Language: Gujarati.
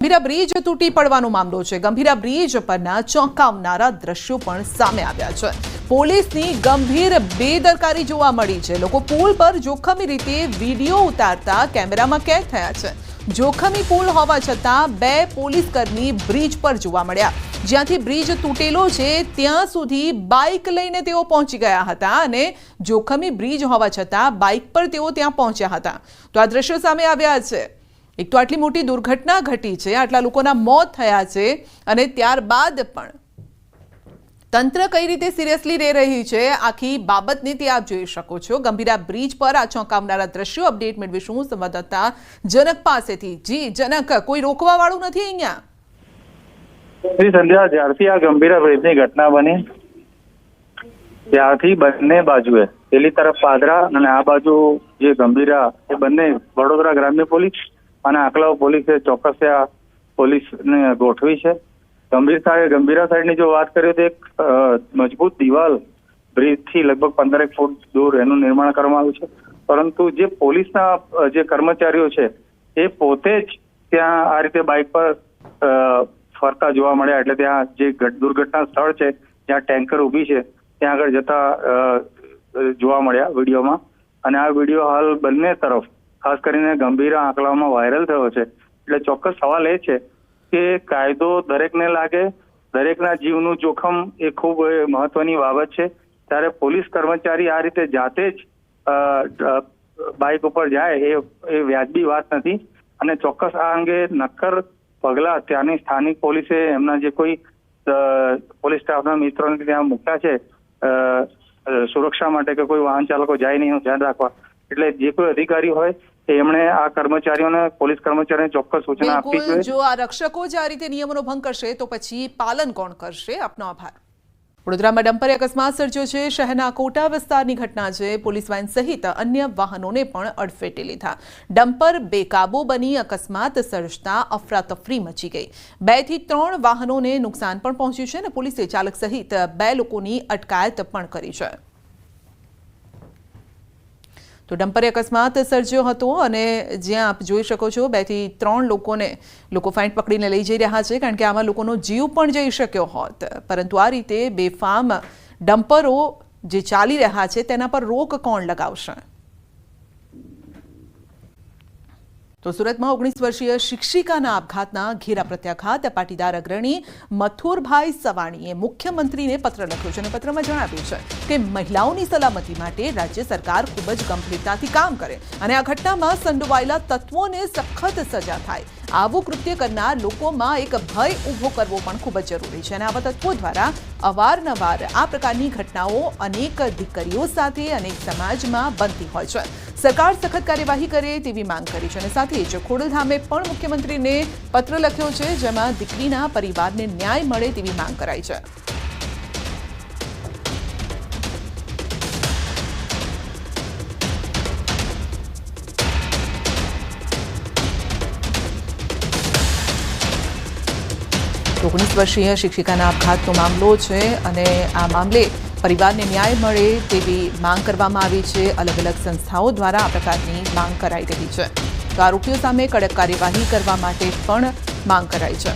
ગંભીરા બ્રિજ તૂટી પડવાનો મામલો છે। ગંભીરા બ્રિજ પરના ચોંકાવનારા દ્રશ્યો પણ સામે આવ્યા છે। પોલીસની ગંભીર બેદરકારી જોવા મળી છે। લોકો પુલ પર જોખમી રીતે વિડીયો ઉતારતા કેમેરામાં કેદ થયા છે। જોખમી પુલ હોવા છતાં બે પોલીસકર્મી બ્રિજ પર જોવા મળ્યા, જ્યાંથી બ્રિજ તૂટેલો છે ત્યાં સુધી બાઇક લઈને તેઓ પહોંચી ગયા હતા અને જોખમી બ્રિજ હોવા છતાં બાઇક પર તેઓ ત્યાં પહોંચ્યા હતા। તો આ દ્રશ્યો સામે આવ્યા છે। એક તો આટલી મોટી દુર્ઘટના ઘટી છે, આટલા લોકોના મોત થયા છે અને ત્યારબાદ પણ તંત્ર કઈ રીતે સિરિયસલી રહી રહી છે આખી બાબતને તે આપ જોઈ શકો છો। ગંભીરા બ્રિજ પર આ ચોંકાવનારા દ્રશ્યો અપડેટ મેળવીશું સંવાદદાતા જનક પાસેથી। જી જનક, કોઈ રોકવા વાળું નથી અહીંયા? સંધ્યા, જ્યારથી આ ગંભીરા બ્રિજની ઘટના બની ત્યારથી બંને બાજુએ પેલી તરફ પાદરા અને આ બાજુ જે ગંભીરા, એ બંને વડોદરા ગ્રામ્ય પોલીસ અને આકલાવ પોલીસે ચોક્કસ આ પોલીસને ગોઠવી છે। ગંભીરા સાઈડની જો વાત કરીએ તો એક મજબૂત દિવાલ બ્રિજથી લગભગ 15 ફૂટ દૂર એનું નિર્માણ કરવામાં આવ્યું છે, પરંતુ જે પોલીસના જે કર્મચારીઓ છે એ પોતે જ ત્યાં આ રીતે બાઇક પર ફરતા જોવા મળ્યા। એટલે ત્યાં જે દુર્ઘટના સ્થળ છે જ્યાં ટેન્કર ઊભી છે ત્યાં આગળ જતા જોવા મળ્યા વિડીયોમાં। અને આ વિડીયો હાલ બંને તરફ, ખાસ કરીને ગંભીરા આંકડાઓમાં વાયરલ થયો છે। એટલે ચોક્કસ સવાલ એ છે કે કાયદો દરેકને લાગે, દરેકના જીવનું જોખમ એ ખૂબ મહત્વની બાબત છે। ત્યારે પોલીસ કર્મચારી આ રીતે જાતે જ બાઇક ઉપર જાય એ વ્યાજબી વાત નથી અને ચોક્કસ આ અંગે નક્કર પગલાં ત્યાંની સ્થાનિક પોલીસે એમના જે કોઈ પોલીસ સ્ટાફના મિત્રોને ત્યાં મૂક્યા છે સુરક્ષા માટે કે કોઈ વાહન ચાલકો જાય નહીં એનું ધ્યાન રાખવા। એટલે જે કોઈ અધિકારી હોય એમણે આ કર્મચારીઓને, પોલીસ કર્મચારીઓને ચોક્કસ સૂચના આપવી જોઈએ। જો આ રક્ષકો જ આ રીતે નિયમોનો ભંગ કરશે તો પછી પાલન કોણ કરશે? આપનો આભાર। વડોદરામાં ડમ્પરે અકસ્માત સર્જ્યો છે। શહેરના કોટા વિસ્તારની ઘટના છે। પોલીસ વાન સહિત અન્ય વાહનોને પણ અડફેટે લીધા। ડમ્પર બેકાબુ બની અકસ્માત સર્જતા અફરાતફરી મચી ગઈ। 2 થી 3 વાહનોને નુકસાન પણ પહોંચ્યું છે અને પોલીસે ચાલક સહિત 2 લોકોની અટકાયત પણ કરી છે। તો ડમ્પરે અકસ્માત સર્જ્યો હતો અને જ્યાં આપ જોઈ શકો છો 2 થી 3 લોકોને ફાઇન્ટ પકડીને લઈ જઈ રહ્યા છે, કારણ કે આમાં લોકોનો જીવ પણ જઈ શક્યો હોત, પરંતુ આ રીતે બેફામ ડમ્પરો જે ચાલી રહ્યા છે તેના પર રોક કોણ લગાવશે? તો સુરતમાં 19 વર્ષીય શિક્ષિકાના આપઘાતના ઘેરા પ્રત્યાઘાત। પાટીદાર અગ્રણી મથુરભાઈ સવાણીએ મુખ્યમંત્રીને પત્ર લખ્યો છે અને પત્રમાં જણાવ્યું છે કે મહિલાઓની સલામતી માટે રાજ્ય સરકાર ખૂબ જ ગંભીરતાથી કામ કરે અને આ ઘટનામાં સંડોવાયેલા તત્વોને સખત સજા થાય। આવું કૃત્ય કરનાર લોકોમાં એક ભય ઊભો કરવો પણ ખૂબ જ જરૂરી છે અને આવા તત્વો દ્વારા અવારનવાર આ પ્રકારની ઘટનાઓ અનેક દીકરીઓ સાથે અનેક સમાજમાં બનતી હોય છે। સરકાર સખત કાર્યવાહી કરે તેવી માંગ કરી છે અને સાથે જ ખોડલધામે પણ મુખ્યમંત્રીને પત્ર લખ્યો છે, જેમાં દીકરીના પરિવારને ન્યાય મળે તેવી માંગ કરાઈ છે। તો 19 વર્ષીય શિક્ષિકાના આપઘાતનો મામલો છે અને આ મામલે પરિવારને ન્યાય મળે તેવી માંગ કરવામાં આવી છે। અલગ અલગ સંસ્થાઓ દ્વારા આ પ્રકારની માંગ કરાઈ રહી છે। તો આરોપીઓ સામે કડક કાર્યવાહી કરવા માટે પણ માંગ કરાઈ છે।